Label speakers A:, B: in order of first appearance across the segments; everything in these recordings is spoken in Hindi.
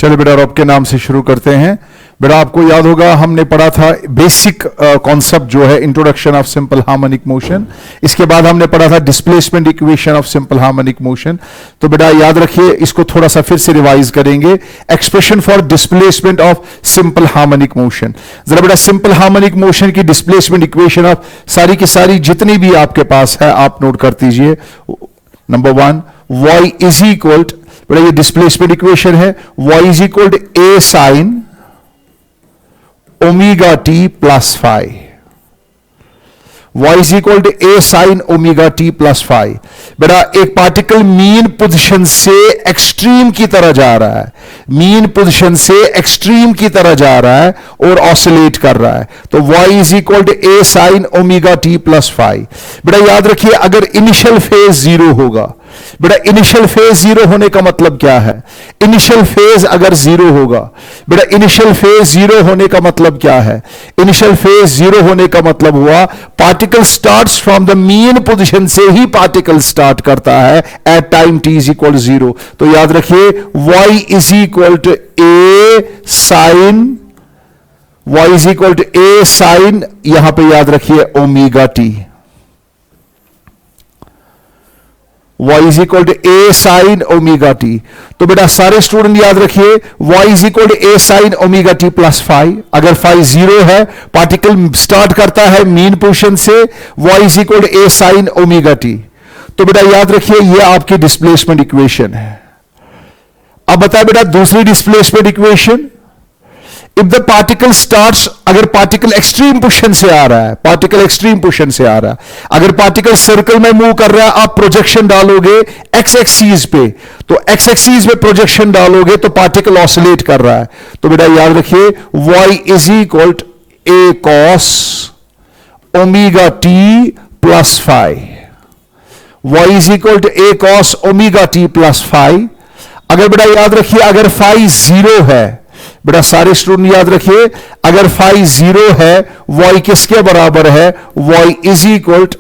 A: चलिए बेटा रब के नाम से शुरू करते हैं। बेटा आपको याद होगा हमने पढ़ा था बेसिक कॉन्सेप्ट जो है introduction of simple harmonic motion. इसके बाद हमने पढ़ा था displacement equation of simple harmonic motion. तो बेटा याद रखिए, इसको थोड़ा सा फिर से रिवाइज करेंगे। Expression for displacement of simple harmonic motion. जरा बेटा सिंपल हार्मोनिक मोशन की डिस्प्लेसमेंट इक्वेशन ऑफ सारी की सारी जितनी भी आपके पास है आप नोट कर दीजिए। Number one, y is equal, बेटा ये डिस्प्लेसमेंट इक्वेशन है, y is equal to a sine omega t plus five. y is equal to a sine omega t plus five. बेटा एक पार्टिकल मीन पोजीशन से एक्सट्रीम की तरह जा रहा है, मीन पोजीशन से एक्सट्रीम की तरह जा रहा है और ऑसिलेट कर रहा है, तो y is equal to a sine omega t plus five. बेटा याद रखिए, अगर इनिशियल फेज जीरो होगा, बेटा इनिशियल फेज जीरो होने का मतलब क्या है? इनिशियल फेज अगर जीरो होगा, बेटा इनिशियल फेज जीरो होने का मतलब क्या है? इनिशियल फेज जीरो होने का मतलब हुआ particle starts from the mean position से ही पार्टिकल स्टार्ट करता है at time t is equal zero. तो याद रखिए y is equal to a sine, y is equal to a sine, यहां पे याद रखिए omega t. y is equal to a sine omega t. तो बेटा सारे स्टूडेंट याद रखिए y is equal to a sine omega t plus five. अगर फाइव जीरो है, पार्टिकल स्टार्ट करता है मीन पोजीशन से, y is equal to a sine omega t. तो बेटा याद रखिए ये आपकी डिस्प्लेसमेंट इक्वेशन है। अब बताए बेटा दूसरी displacement equation, if the particle starts, अगर पार्टिकल एक्सट्रीम पोजीशन से आ रहा है, पार्टिकल एक्सट्रीम पोजीशन से आ रहा है, अगर पार्टिकल सर्कल में मूव कर रहा है, आप प्रोजेक्शन डालोगे एक्स एक्सीज पे, तो एक्स एक्सीज पे प्रोजेक्शन डालोगे तो पार्टिकल ऑसिलेट कर रहा है। तो बेटा याद रखिए y is equal to a cos omega t plus five. y is equal to a cos omega t plus five. अगर बेटा याद रखिए अगर फाइव जीरो है, बेटा सारे स्टूडेंट याद रखिए अगर फाइव जीरो है, y किसके बराबर है? y is equal to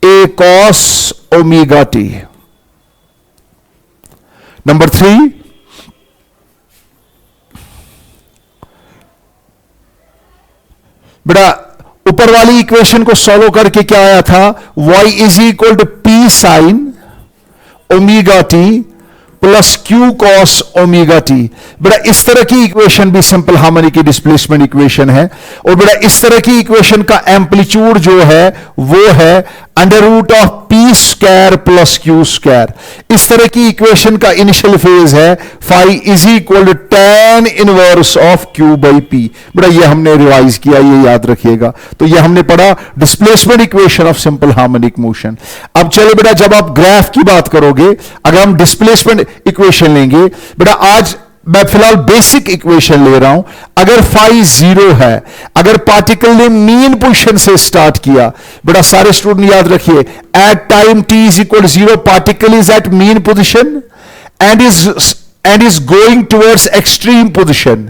A: a cos omega t. Number three, बेटा ऊपर वाली इक्वेशन को सॉल्व करके क्या आया था? y is equal to p sine omega t plus Q cos omega t. बेटा इस तरह की इक्वेशन भी सिंपल हार्मोनिक की डिस्प्लेसमेंट इक्वेशन है। और बेटा इस तरह की इक्वेशन का एम्पलीट्यूड जो है वो है under root of P square plus Q square. इस तरह की इक्वेशन का इनिशियल फेज है five is equal to tan inverse of Q by P. बेटा ये हमने रिवाइज किया, ये याद रखिएगा। तो ये हमने पढ़ा displacement equation of simple harmonic motion. अब चलो बेटा जब आप ग्राफ की बात करोगे, अगर हम डिस्प्लेसमेंट इक्वेशन लेंगे, बेटा आज मैं फिलहाल बेसिक इक्वेशन ले रहा हूं। अगर फाइव जीरो है, अगर पार्टिकल ने मीन पोजीशन से स्टार्ट किया, बेटा सारे स्टूडेंट याद रखिए at time t is equal zero particle is at mean position and is going towards extreme position.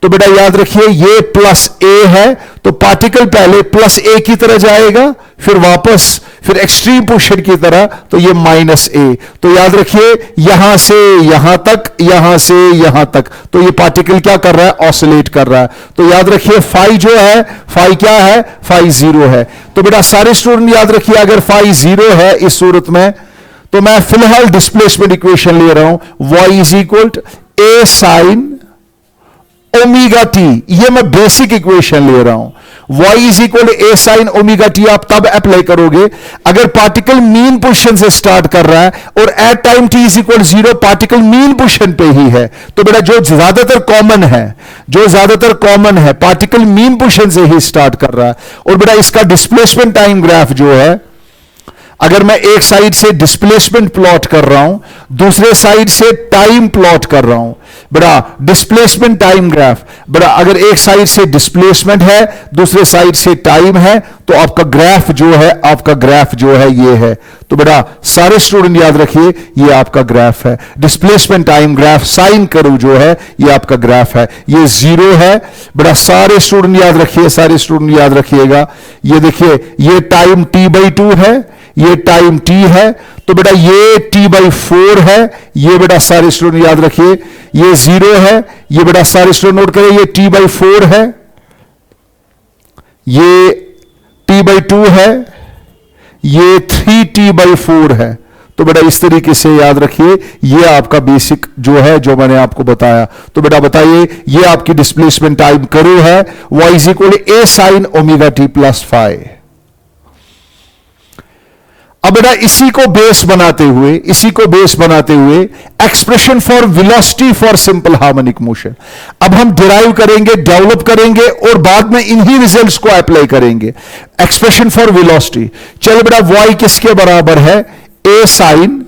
A: तो बेटा याद रखिए ये प्लस a है, तो पार्टिकल पहले प्लस a की तरह जाएगा, फिर वापस फिर एक्सट्रीम पोजीशन की तरह, तो ये माइनस a। तो याद रखिए यहां से यहां तक, यहां से यहां तक, तो ये पार्टिकल क्या कर रहा है? ऑसिलेट कर रहा है। तो याद रखिए फाइव जो है, फाइव क्या है? फाइव जीरो है। तो बेटा सारे स्टूडेंट याद रखिए अगर फाइव जीरो है इस सूरत में, तो मैं फिलहाल डिस्प्लेसमेंट इक्वेशन ले रहा हूं y is equal to a sine omega t. ये मैं बेसिक इक्वेशन ले रहा हूं। y is equal to a sine omega t आप तब अप्लाई करोगे अगर पार्टिकल मीन पोजीशन से स्टार्ट कर रहा है और at time t is equal zero particle mean position पे ही है। तो बेटा जो ज्यादातर कॉमन है, जो ज्यादातर कॉमन है पार्टिकल मीन पोजीशन से ही स्टार्ट कर रहा है। और बेटा इसका डिस्प्लेसमेंट टाइम ग्राफ जो है, अगर मैं एक साइड से डिस्प्लेसमेंट प्लॉट कर रहा हूं, दूसरे साइड से टाइम प्लॉट कर रहा हूं, बेटा डिस्प्लेसमेंट टाइम ग्राफ, बेटा अगर एक साइड से डिस्प्लेसमेंट है दूसरे साइड से टाइम है, तो आपका ग्राफ जो है, आपका ग्राफ जो है ये है। तो बेटा सारे स्टूडेंट याद रखिए ये आपका ग्राफ है। Displacement time graph sine curve जो है ये आपका ग्राफ है, ये जीरो है। बेटा सारे स्टूडेंट याद रखिए, सारे स्टूडेंट याद रखिएगा, ये देखिए ये टाइम t/2 है, ये टाइम t है, तो बेटा ये t/4 है, ये बेटा सारे स्टूडेंट याद रखिए, ये 0 है, ये बेटा सारे स्टूडेंट नोट करें, ये t/4 है, ये t/2 है, ये 3t/4 है। तो बेटा इस तरीके से याद रखिए, ये आपका बेसिक जो है, जो मैंने आपको बताया। तो बेटा बताइए, ये आपकी डिस्प्लेसमेंट टाइम कर्व है, y = a sin ωt + phi। अब बेटा इसी को बेस बनाते हुए expression for velocity for simple harmonic motion अब हम डिराइव करेंगे, डेवलप करेंगे और बाद में इन्हीं रिजल्ट्स को अप्लाई करेंगे। एक्सप्रेशन फॉर वेलोसिटी, चलो बेटा y किसके बराबर है? a sin,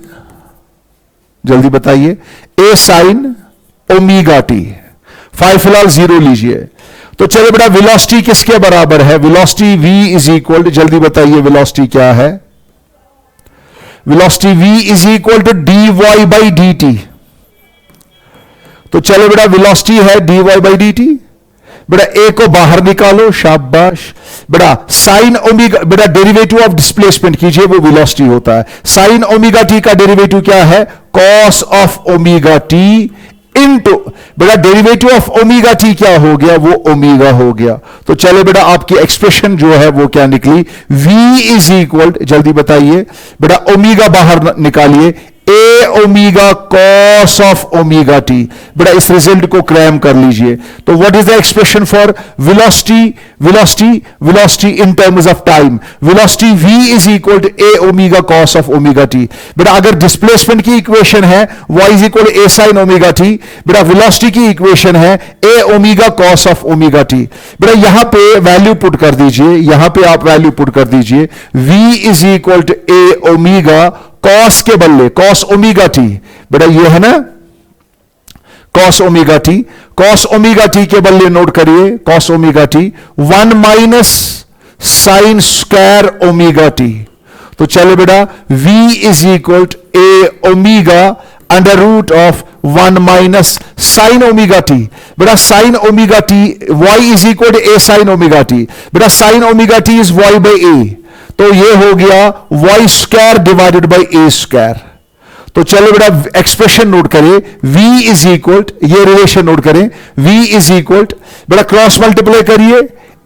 A: जल्दी बताइए, a sin ωt। फाइ फिलहाल 0 लीजिए। तो चलो बेटा वेलोसिटी किसके बराबर है? वेलोसिटी v = जल्दी बताइए वेलोसिटी क्या है? Velocity v = dy/dt। तो चलो बेटा वेलोसिटी है dy/dt। बेटा a को बाहर निकालो, शाबाश। बेटा साइन ओमेगा, बेटा डेरिवेटिव ऑफ डिस्प्लेसमेंट कीजिए, वो वेलोसिटी होता है। साइन ωt का डेरिवेटिव क्या है? कॉस ऑफ ωt इनटू, बेटा डेरिवेटिव ऑफ ωt क्या हो गया? वो ओमेगा हो गया। तो चलो बेटा आपकी एक्सप्रेशन जो है वो क्या निकली? v = जल्दी बताइए बेटा, ओमेगा बाहर निकालिए, a omega cos of ωt। बेटा इस रिजल्ट को क्रैम कर लीजिए। तो what is the expression for velocity in terms of time? Velocity v = a omega cos of ωt। बेटा अगर डिस्प्लेसमेंट की इक्वेशन है y = a sin ωt, बेटा वेलोसिटी की इक्वेशन है a omega cos of ωt। बेटा यहां पे वैल्यू पुट कर दीजिए, यहां पे आप वैल्यू पुट कर दीजिए, v = a ओमेगा कॉस के बदले कॉस ωt। बेटा ये है ना कॉस ωt, कॉस ωt के बदले नोट करिए cos ωt 1 - sine square ωt। तो चलो बेटा v = a omega √1 - sign ωt। बेटा sign ωt, y = a sin ωt। बेटा साइन ωt इज y/a, तो ये हो गया y² डिवाइडेड बाई a²। तो चलो बेटा एक्सप्रेशन नोट करें, v ये रिलेशन नोट करें, v बेटा क्रॉस मल्टीप्लाई करिए,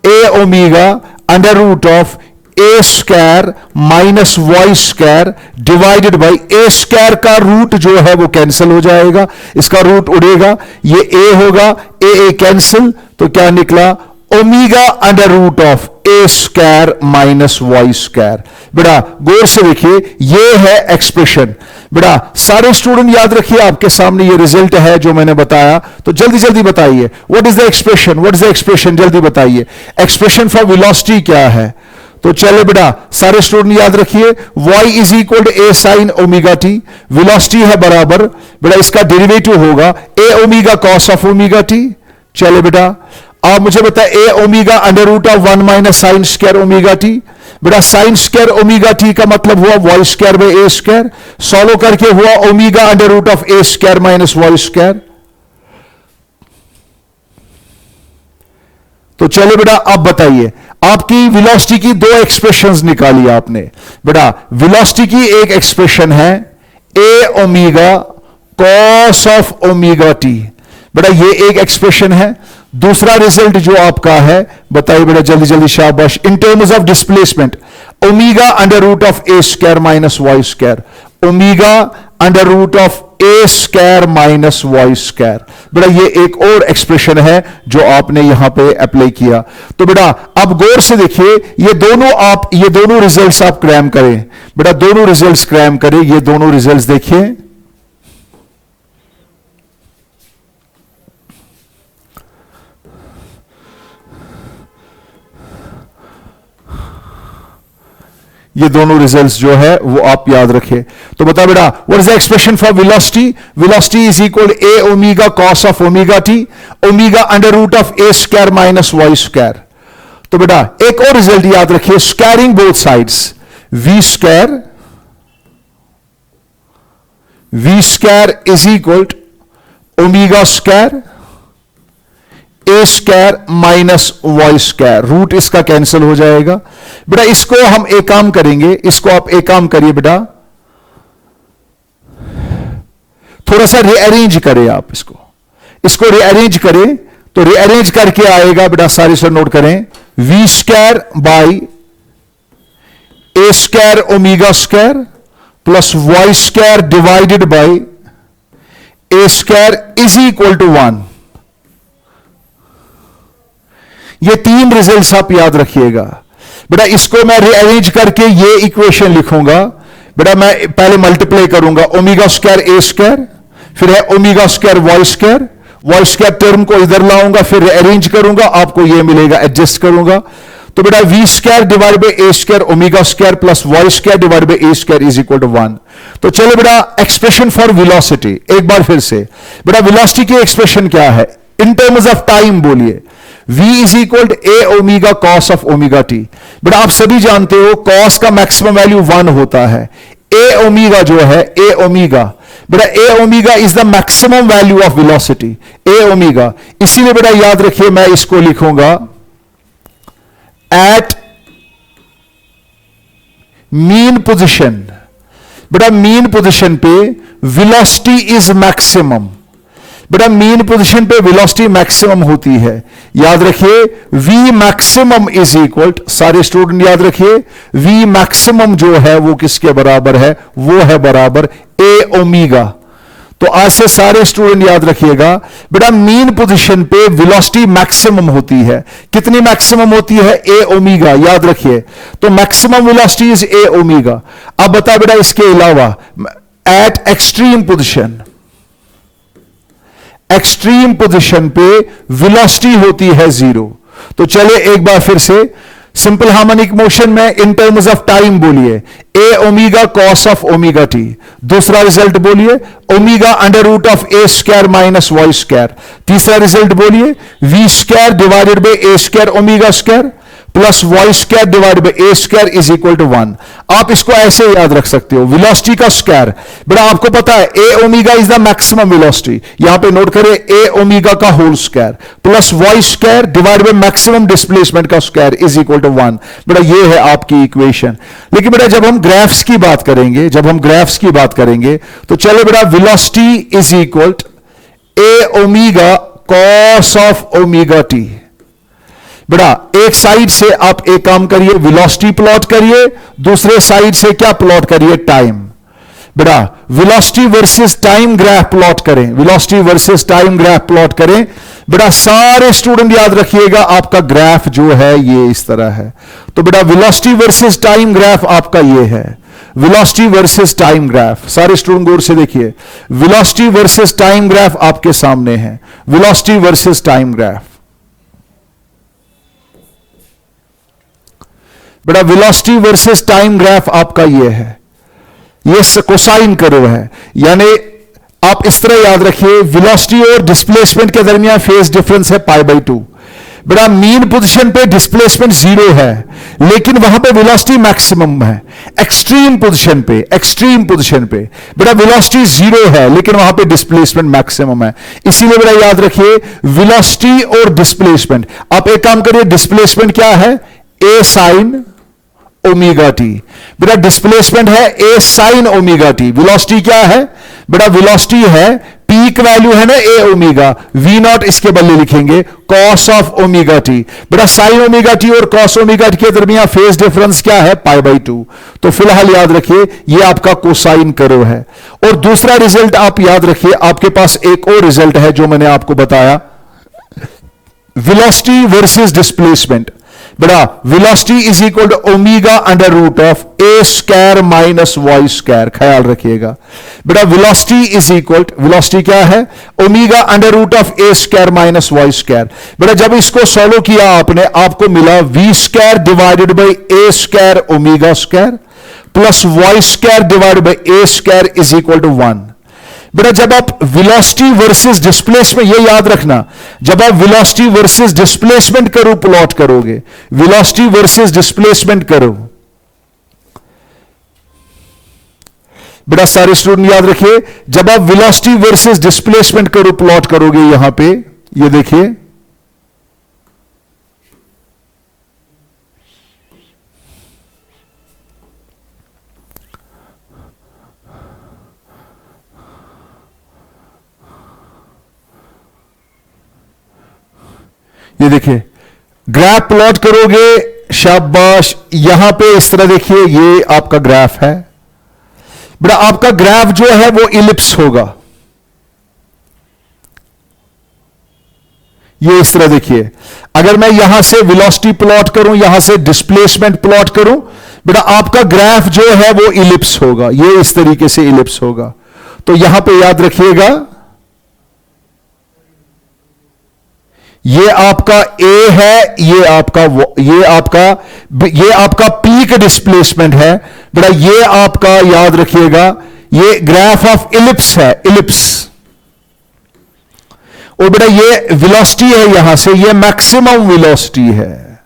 A: a omega √a² minus y² divided by a² का रूट जो है वो कैंसिल हो जाएगा, इसका रूट उड़ेगा, ये a होगा, a कैंसिल, तो क्या निकला? Omega √a² minus y²। बेटा गौर से देखिए, ये है एक्सप्रेशन। बेटा सारे स्टूडेंट याद रखिए, आपके सामने ये रिजल्ट है जो मैंने बताया। तो जल्दी जल्दी बताइए, what is the expression? What is the expression? जल्दी बताइए, एक्सप्रेशन फॉर वेलोसिटी क्या है? तो चलो बेटा सारे स्टूडेंट याद रखिए, y = a sin ωt, velocity है बराबर, बेटा इसका डेरिवेटिव होगा a omega cos of ωt। चलो बेटा आप मुझे बताए, a omega √1 - sine square ωt। बेटा साइन स्क्वायर ωt का मतलब हुआ y²/a², सॉल्व करके हुआ ओमेगा √a² - y²। तो चलो बेटा अब बताइए, आपकी वेलोसिटी की दो एक्सप्रेशंस निकाली आपने। बेटा वेलोसिटी की एक एक्सप्रेशन है a omega cos of ωt। बेटा ये एक एक्सप्रेशन है। दूसरा रिजल्ट जो आपका है बताइए बेटा, जल्दी जल्दी, शाबाश। इन terms of displacement omega √a² minus y², omega √a² minus y²। बेटा ये एक और एक्सप्रेशन है जो आपने यहां पे अप्लाई किया। तो बेटा अब गौर से देखिए, ये दोनों रिजल्ट्स आप क्रैम करें। बेटा दोनों रिजल्ट्स क्रैम करें, ये दोनों रिजल्ट्स देखिए। ये दोनों रिजल्ट्स जो है वो आप याद रखें। तो बता बेटा, what is the expression for velocity? Velocity is equal a omega cos of ωt, omega √a² minus y²। तो बेटा एक और रिजल्ट याद रखिए, squaring both sides, v² is equal ओमेगा² a square minus Y square, root इसका कैंसिल हो जाएगा। बेटा इसको हम एक काम करेंगे, इसको आप एक काम करिए बेटा, थोड़ा सा रीअरेंज करें आप इसको रीअरेंज करें तो रीअरेंज करके आएगा बेटा, सारे से नोट करें, V square by A square omega square plus Y square divided by A square is equal to 1। ये तीन रिजल्ट्स आप याद रखिएगा बेटा। इसको मैं रीअरेंज करके ये इक्वेशन लिखूंगा बेटा, मैं पहले मल्टीप्लाई करूंगा ओमेगा स्क्वायर ए स्क्वायर, फिर है omega square Y square term को इधर लाऊंगा, फिर रीअरेंज करूंगा, आपको ये मिलेगा, एडजस्ट करूंगा। तो बेटा V square divide by A square omega square plus Y square divide by A square is equal to 1। तो चलो बेटा एक्सप्रेशन फॉर वेलोसिटी एक बार फिर से बेटा, वेलोसिटी की एक्सप्रेशन क्या है इन टर्म्स ऑफ टाइम, बोलिए v is equal to A omega cos of omega t. बेटा आप सभी जानते हो कॉस का मैक्सिमम वैल्यू 1 होता है, ए ओमेगा जो है, ए ओमेगा बेटा, a omega is the maximum value of velocity, a omega. इसीलिए बेटा याद रखिए, मैं इसको लिखूंगा एट मीन पोजीशन। बेटा मीन पोजीशन पे वेलोसिटी इज मैक्सिमम, बेटा मीन पोजीशन पे वेलोसिटी मैक्सिमम होती है। याद रखिए v मैक्सिमम इज इक्वल, सारे स्टूडेंट याद रखिए, v मैक्सिमम जो है वो किसके बराबर है, वो है बराबर a ओमेगा। तो आज से सारे स्टूडेंट याद रखिएगा बेटा, मीन पोजीशन पे वेलोसिटी मैक्सिमम होती है। कितनी मैक्सिमम होती है, a ओमेगा, याद रखिए। तो maximum velocity is a omega. अब बता बेटा इसके अलावा eight extreme position, extreme position पे वेलोसिटी होती है 0। तो चले एक बार फिर से सिंपल हार्मोनिक मोशन में इन टर्म्स ऑफ टाइम बोलिए a omega cos of omega t. दूसरा रिजल्ट बोलिए omega under root of A square minus Y square. तीसरा रिजल्ट बोलिए v square divided by A square omega square plus Y square divide by A square is equal to 1। आप इसको ऐसे याद रख सकते हो, वेलोसिटी का स्क्वायर। बेटा आपको पता है a omega is the maximum velocity, यहां पे नोट करें ए ओमेगा का whole square plus Y square divide by maximum displacement का स्क्वायर इज इक्वल टू 1। बेटा ये है आपकी इक्वेशन। लेकिन बेटा जब हम ग्राफ्स की बात करेंगे, तो चलो बेटा velocity is equal A omega cos of omega t. बेटा एक साइड से आप एक काम करिए, वेलोसिटी प्लॉट करिए, दूसरे साइड से क्या प्लॉट करिए, टाइम। बेटा velocity versus time graph plot करें, velocity versus time graph plot करें। बेटा सारे स्टूडेंट याद रखिएगा आपका ग्राफ जो है ये इस तरह है। तो बेटा वेलोसिटी वर्सेस टाइम ग्राफ आपका ये है, वेलोसिटी वर्सेस टाइम ग्राफ। सारे स्टूडेंट गौर से देखिए, वेलोसिटी वर्सेस टाइम ग्राफ आपके सामने है, वेलोसिटी वर्सेस टाइम ग्राफ। बेटा वेलोसिटी वर्सेस टाइम ग्राफ आपका ये है, ये कोसाइन कर्व है। यानी आप इस तरह याद रखिए, वेलोसिटी और डिस्प्लेसमेंट के दरमियान फेज डिफरेंस है π/2। बेटा मीन पोजीशन पे डिस्प्लेसमेंट 0 है, लेकिन वहां पे वेलोसिटी मैक्सिमम है। एक्सट्रीम पोजीशन पे बेटा वेलोसिटी 0 है, लेकिन वहां पे डिस्प्लेसमेंट मैक्सिमम है। इसीलिए बेटा याद रखिए वेलोसिटी और डिस्प्लेसमेंट। आप एक काम करिए, डिस्प्लेसमेंट क्या है, ए साइन ओमेगा टी। बेटा डिस्प्लेसमेंट है ए साइन ओमेगा टी। वेलोसिटी क्या है बेटा, वेलोसिटी है पीक वैल्यू है ना ए ओमेगा, वी नॉट इसके बदले लिखेंगे कॉस ऑफ ओमेगा टी। बेटा साइन ओमेगा टी और कॉस ओमेगा टी के दरमियान फेज डिफरेंस क्या है, π/2। तो फिलहाल याद रखिए ये आपका कोसाइन कर्व है। और दूसरा रिजल्ट आप याद रखिए, आपके पास एक और रिजल्ट है जो मैंने आपको बताया, वेलोसिटी वर्सेस डिस्प्लेसमेंट। बेटा velocity is equal to omega under root of A square minus Y square, ख्याल रखिएगा। बेटा वेलोसिटी इज इक्वल, वेलोसिटी क्या है, omega under root of A square minus Y square. बेटा जब इसको सॉल्व किया आपने, आपको मिला V square divided by A square omega square plus Y square divide by A square is equal to 1। बेटा जब आप वेलोसिटी वर्सेस डिस्प्लेसमेंट, ये याद रखना, जब आप वेलोसिटी वर्सेस डिस्प्लेसमेंट करो प्लॉट करोगे, वेलोसिटी वर्सेस डिस्प्लेसमेंट करो, बेटा सारे स्टूडेंट याद रखिए, जब आप वेलोसिटी वर्सेस डिस्प्लेसमेंट करो प्लॉट करोगे, यहां पे ये देखिए ये देखिए, ग्राफ प्लॉट करोगे, शाबाश, यहां पे इस तरह देखिए, ये आपका ग्राफ है बेटा। आपका ग्राफ जो है वो इलिप्स होगा। ये इस तरह देखिए, अगर मैं यहां से वेलोसिटी प्लॉट करूं, यहां से डिस्प्लेसमेंट प्लॉट करूं बेटा, आपका ग्राफ जो है वो इलिप्स होगा। ये इस तरीके से इलिप्स होगा। तो यहां पे याद रखिएगा, ये आपका ए है, ये आपका पीक डिस्प्लेसमेंट है बेटा। ये आपका याद रखिएगा, ये ग्राफ ऑफ इलिप्स है, इलिप्स। और बेटा ये वेलोसिटी है, यहां से ये मैक्सिमम वेलोसिटी है।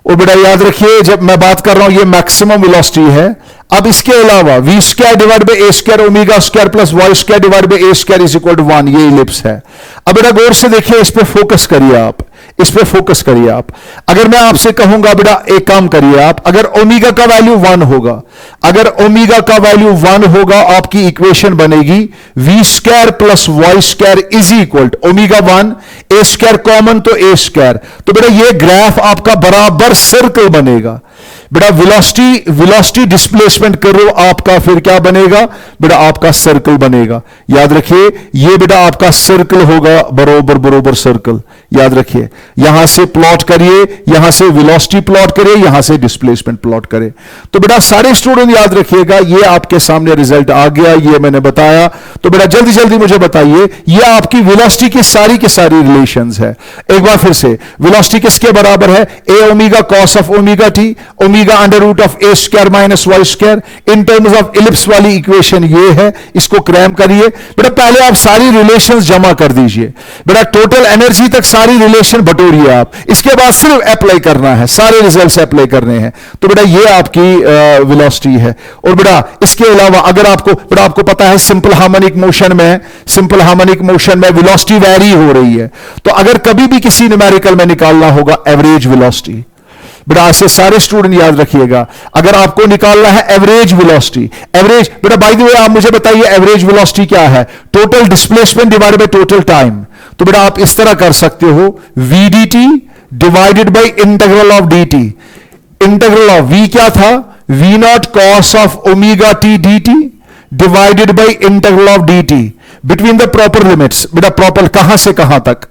A: और बेटा याद रखिए, जब मैं बात कर रहा हूं ये मैक्सिमम वेलोसिटी है। अब इसके अलावा V square divide by A square omega square plus Y square divide by A square is equal to 1, ये इलिप्स है। अब बेटा गौर से देखिए, इस पे फोकस करिए आप, इस पे फोकस करिए आप। अगर मैं आपसे कहूंगा बेटा एक काम करिए आप, अगर ओमेगा का वैल्यू 1 होगा, अगर ओमेगा का वैल्यू 1 होगा, आपकी इक्वेशन बनेगी V square plus Y square is equal to omega 1, A square common तो ए स्क्वायर। तो बेटा ये ग्राफ आपका बराबर सर्कल बनेगा बेटा। वेलोसिटी डिस्प्लेसमेंट करो, आपका फिर क्या बनेगा बेटा, आपका सर्कल बनेगा। याद रखिए, ये बेटा आपका सर्कल होगा, बरोबर बरोबर सर्कल। याद रखिए, यहां से प्लॉट करिए, यहां से वेलोसिटी प्लॉट करिए, यहां से डिस्प्लेसमेंट प्लॉट करें। तो बेटा सारे स्टूडेंट याद रखिएगा, ये आपके सामने रिजल्ट आ गया, ये मैंने बताया। तो बेटा जल्दी जल्दी मुझे बताइए, ये आपकी वेलोसिटी की सारी रिलेशंस है। एक बार फिर से, वेलोसिटी किसके बराबर है, a omega cos of omega t, omega under root of A square minus Y square. In terms of ellipse वाली इक्वेशन ये है, इसको क्रैम करिए बेटा। पहले आप सारी रिलेशंस जमा कर दीजिए बेटा, टोटल एनर्जी तक सारी रिलेशन बटोरिए आप। इसके बाद सिर्फ अप्लाई करना है, सारे रिजल्ट्स अप्लाई करने हैं। तो बेटा ये आपकी वेलोसिटी है। और बेटा इसके अलावा अगर आपको पता है, सिंपल हार्मोनिक मोशन में वेलोसिटी वैरी हो रही है। तो अगर कभी भी किसी न्यूमेरिकल में निकालना होगा एवरेज वेलोसिटी बेटा, ऐसे सारे स्टूडेंट याद रखिएगा, अगर आपको निकालना है एवरेज वेलोसिटी, एवरेज बेटा बाय द वे आप मुझे बताइए एवरेज वेलोसिटी क्या है, total displacement divide by total time. तो बेटा आप इस तरह कर सकते हो, VDT divided by integral of DT. Integral of V क्या था, V naught cos of omega t dt divided by integral of dt between the proper limits. बेटा प्रॉपर कहां से कहां तक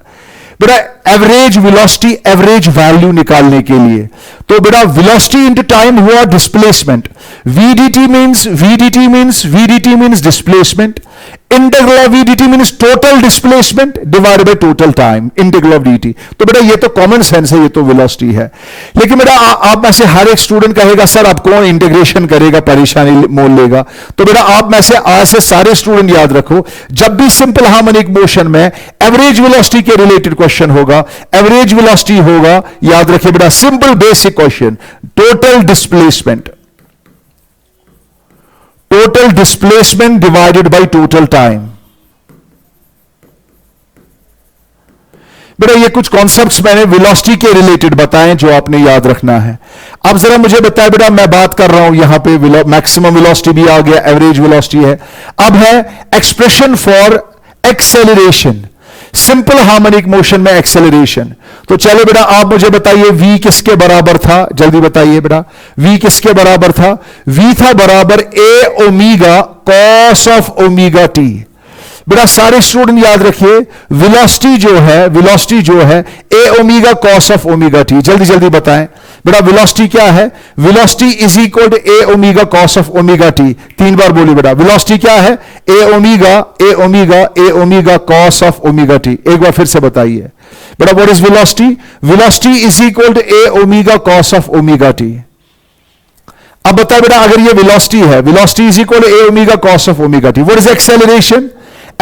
A: बेटा, एवरेज वेलोसिटी, एवरेज वैल्यू निकालने के लिए। तो बेटा वेलोसिटी इनटू टाइम हुआ displacement, VDT means displacement, integral of VDT means total displacement divide by total time, integral of DT. तो बेटा ये तो कॉमन सेंस है, ये तो वेलोसिटी है। लेकिन बेटा आप में से हर एक स्टूडेंट कहेगा सर आप कौन इंटीग्रेशन करेगा, परेशानी मोल लेगा। तो बेटा आप में से आज से सारे स्टूडेंट याद रखो, जब भी सिंपल हार्मोनिक मोशन में एवरेज वेलोसिटी के रिलेटेड क्वेश्चन होगा, एवरेज वेलोसिटी होगा, याद रखिए बेटा simple basic question, total displacement divided by total time. बेटा ये कुछ कॉन्सेप्ट्स मैंने वेलोसिटी के रिलेटेड बताए जो आपने याद रखना है। अब जरा मुझे बताए बेटा, मैं बात कर रहा हूं यहां पे मैक्सिमम वेलोसिटी भी आ गया, एवरेज वेलोसिटी है। अब है expression for acceleration, simple harmonic motion में एक्सेलरेशन। तो चलो बेटा आप मुझे बताइए v किसके बराबर था, जल्दी बताइए बेटा v किसके बराबर था, v था बराबर a omega cos of omega t. बेटा सारे स्टूडेंट याद रखिए, वेलोसिटी जो है a omega cos of omega t. जल्दी जल्दी बताएं बेटा वेलोसिटी क्या है, velocity is equal to A omega cos of omega t. 3 बार बोलिए बेटा, वेलोसिटी क्या है, a omega cos of omega t. एक बार फिर से बताइए बेटा, what is velocity, velocity is equal to A omega cos of omega t. अब बताओ बेटा, अगर ये वेलोसिटी है, velocity is equal to A omega cos of omega t, what is acceleration,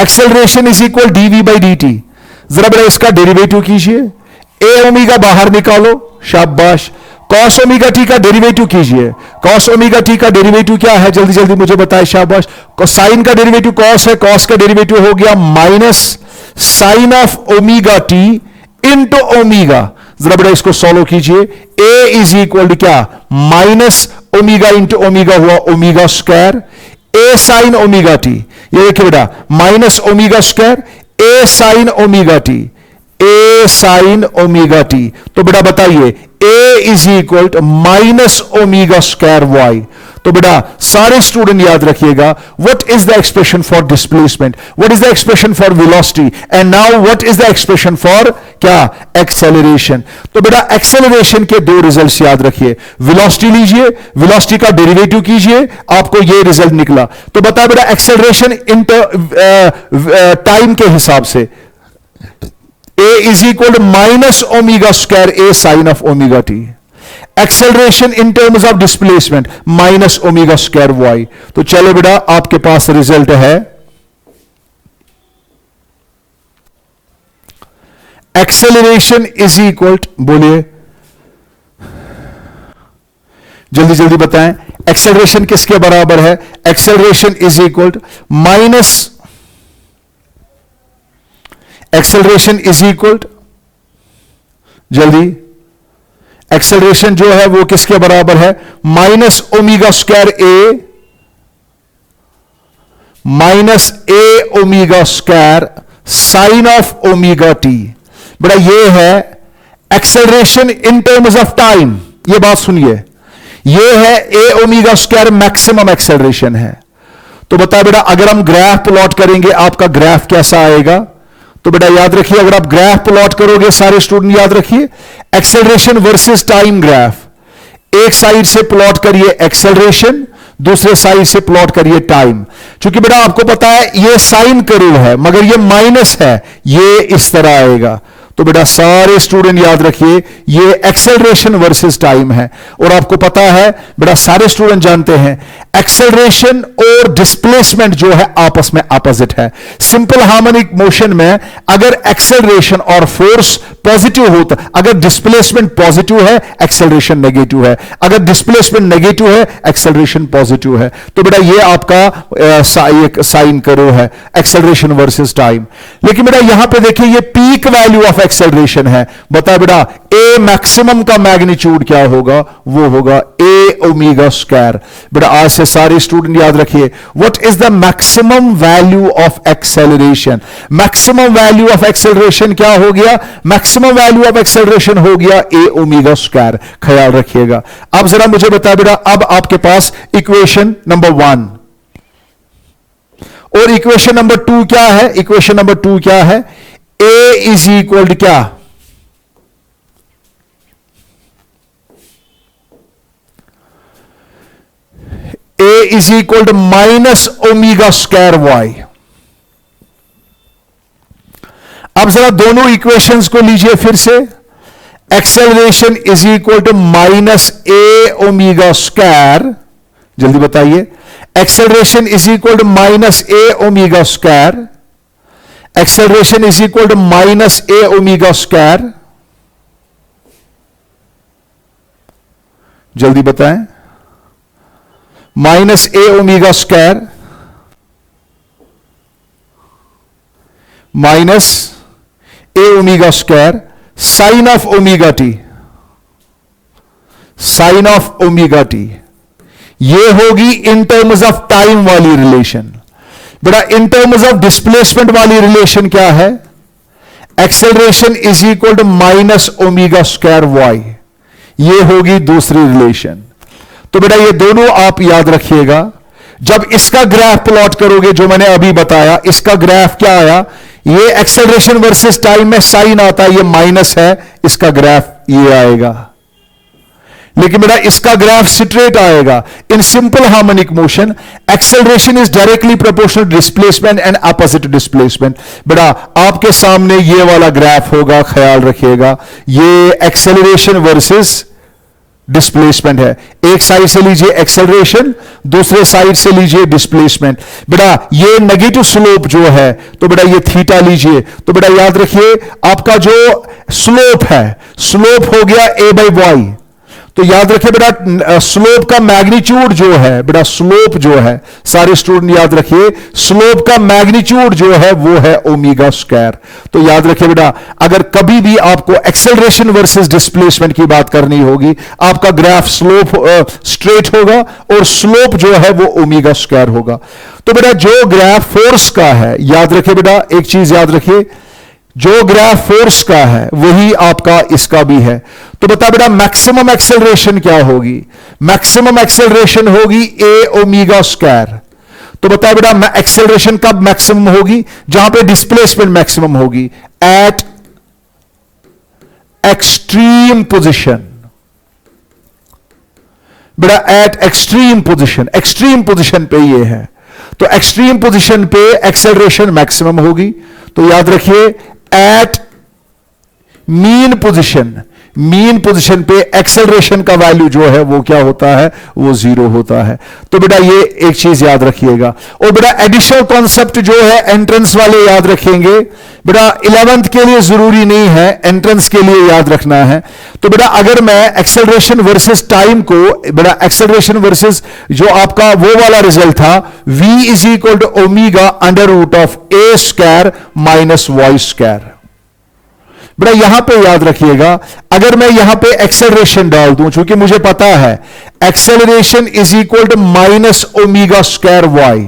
A: acceleration is equal DV by dt। जरा बेटा इसका डेरिवेटिव कीजिए, ए ओमेगा बाहर निकालो, शाबाश। कॉस ओमेगा टी का डेरिवेटिव कीजिए, कॉस ओमेगा टी का डेरिवेटिव क्या है, जल्दी जल्दी मुझे बताएं, शाबाश। साइन का डेरिवेटिव कॉस है, कॉस का डेरिवेटिव हो गया minus sine of omega t into omega. जरा बेटा इसको सॉल्व कीजिए, ए इज इक्वल टू क्या, माइनस ओमेगा इंटू ओमेगा हुआ ओमेगा स्क्वायर, ए साइन ओमेगा टी। ये देखिए बेटा माइनस ओमेगा स्क्वायर, ए साइन ओमेगा टी, ए साइन ओमेगा टी। तो बेटा बताइए a is equal to minus omega square y. तो बेटा सारे स्टूडेंट याद रखिएगा, what is the expression for displacement, what is the expression for velocity, and now what is the expression for क्या, एक्सेलरेशन। तो बेटा एक्सेलरेशन के दो रिजल्ट्स याद रखिए, वेलोसिटी लीजिए, वेलोसिटी का डेरिवेटिव कीजिए, आपको ये रिजल्ट निकला। तो बता बेटा एक्सेलरेशन इन टाइम के हिसाब से a is equal to minus omega square A sine of omega t, acceleration in terms of displacement minus omega square y. तो चलो बेटा आपके पास रिजल्ट है एक्सेलरेशन इज इक्वल, बोलिए जल्दी जल्दी बताएं, एक्सेलरेशन किसके बराबर है, acceleration is equal minus, acceleration is equal, जल्दी, एक्सेलरेशन जो है वो किसके बराबर है, minus omega square a, minus a omega square sine of omega t. बेटा ये है acceleration in terms of time, ये बात सुनिए, ये है a omega square maximum acceleration है। तो बता बेटा अगर हम ग्राफ प्लॉट करेंगे आपका ग्राफ कैसा आएगा, तो बेटा याद रखिए अगर आप ग्राफ प्लॉट करोगे, सारे स्टूडेंट याद रखिए, एक्सेलरेशन वर्सेस टाइम ग्राफ, एक साइड से प्लॉट करिए एक्सेलरेशन, दूसरे साइड से प्लॉट करिए टाइम। क्योंकि बेटा आपको पता है ये साइन कर्व है मगर ये माइनस है, ये इस तरह आएगा। तो बेटा सारे स्टूडेंट याद रखिए ये एक्सेलरेशन वर्सेस टाइम है। और आपको पता है बेटा सारे स्टूडेंट जानते हैं एक्सेलरेशन और डिस्प्लेसमेंट जो है आपस में अपोजिट है। सिंपल हार्मोनिक मोशन में अगर एक्सेलरेशन और फोर्स पॉजिटिव होता, अगर डिस्प्लेसमेंट पॉजिटिव है एक्सेलरेशन नेगेटिव है, अगर डिस्प्लेसमेंट नेगेटिव है एक्सेलरेशन पॉजिटिव है। तो बेटा ये आपका साइन कर्व है एक्सेलरेशन वर्सेस टाइम। लेकिन बेटा यहां पे देखिए ये पीक वैल्यू ऑफ एक्सेलरेशन है। बता बेटा ए मैक्सिमम का मैग्नीट्यूड क्या होगा, वो होगा ए ओमेगा स्क्वायर। बेटा आज से सारे स्टूडेंट याद रखिए what is the maximum value of acceleration. Maximum value of acceleration क्या हो गया, मैक्सिमम वैल्यू ऑफ एक्सेलरेशन हो गया ए ओमेगा स्क्वायर। ख्याल रखिएगा। अब जरा मुझे बता बेटा, अब आपके पास इक्वेशन नंबर 1 और इक्वेशन नंबर 2 क्या है। इक्वेशन नंबर 2 क्या है, ए इज इक्वल टू क्या, a is equal to minus omega square y. अब जरा दोनों इक्वेशंस को लीजिए फिर से, acceleration is equal to minus a omega square, जल्दी बताइए, acceleration is equal to minus a omega square, acceleration is equal to minus a omega square, जल्दी बताएं, minus a omega square minus a omega square sine of omega t, sine of omega t. ये होगी इन टर्म्स ऑफ टाइम वाली रिलेशन। बेटा इन टर्म्स ऑफ डिस्प्लेसमेंट वाली रिलेशन क्या है, acceleration is equal to minus omega square Y. ये होगी दूसरी रिलेशन। तो बेटा ये दोनों आप याद रखिएगा। जब इसका ग्राफ प्लॉट करोगे जो मैंने अभी बताया, इसका ग्राफ क्या आया, ये एक्सेलरेशन वर्सेस टाइम में साइन आता है, ये माइनस है, इसका ग्राफ ये आएगा। लेकिन बेटा इसका ग्राफ स्ट्रेट आएगा। इन simple harmonic motion acceleration is directly proportional displacement and opposite displacement. बेटा आपके सामने ये वाला ग्राफ होगा, ख्याल रखिएगा, ये एक्सेलरेशन वर्सेस डिस्प्लेसमेंट है। एक साइड से लीजिए एक्सेलरेशन, दूसरे साइड से लीजिए डिस्प्लेसमेंट। बेटा ये नेगेटिव स्लोप जो है, तो बेटा ये थीटा लीजिए। तो बेटा याद रखिए आपका जो स्लोप है, स्लोप हो गया a बाई वाई। तो याद रखिए बेटा, स्लोप का मैग्नीट्यूड जो है बेटा, स्लोप जो है, सारे स्टूडेंट याद रखिए, स्लोप का मैग्नीट्यूड जो है वो है ओमेगा स्क्वायर। तो याद रखिए बेटा, अगर कभी भी आपको एक्सेलरेशन वर्सेस डिस्प्लेसमेंट की बात करनी होगी, आपका ग्राफ स्लोप स्ट्रेट होगा और स्लोप जो है वो ओमेगा स्क्वायर होगा। तो बेटा जो ग्राफ फोर्स का है, याद रखिए बेटा, एक चीज याद रखिए, जो ग्राफ फोर्स का है वही आपका इसका भी है। तो बता बेटा, मैक्सिमम एक्सेलरेशन क्या होगी? मैक्सिमम एक्सेलरेशन होगी ए ओमेगा स्क्वायर। तो बता बेटा, एक्सेलरेशन कब मैक्सिमम होगी? जहां पे डिस्प्लेसमेंट मैक्सिमम होगी, एट एक्सट्रीम पोजिशन। बेटा at extreme position, extreme position पे ये है, तो एक्सट्रीम पोजिशन पे एक्सेलरेशन मैक्सिमम होगी। तो याद रखिए, at mean position, mean position पे एक्सेलरेशन का वैल्यू जो है वो क्या होता है? वो 0 होता है। तो बेटा ये एक चीज याद रखिएगा। और बेटा एडिशनल कॉन्सेप्ट जो है एंट्रेंस वाले याद रखेंगे। बेटा 11th के लिए जरूरी नहीं है, एंट्रेंस के लिए याद रखना है। तो बेटा अगर मैं एक्सेलरेशन वर्सेस टाइम को, बेटा एक्सेलरेशन वर्सेस जो आपका वो वाला रिजल्ट था, v is equal to omega under root of A square minus Y square. बेटा यहां पे याद रखिएगा, अगर मैं यहां पे एक्सेलरेशन डाल दूं, चूंकि मुझे पता है acceleration is equal to minus omega square y.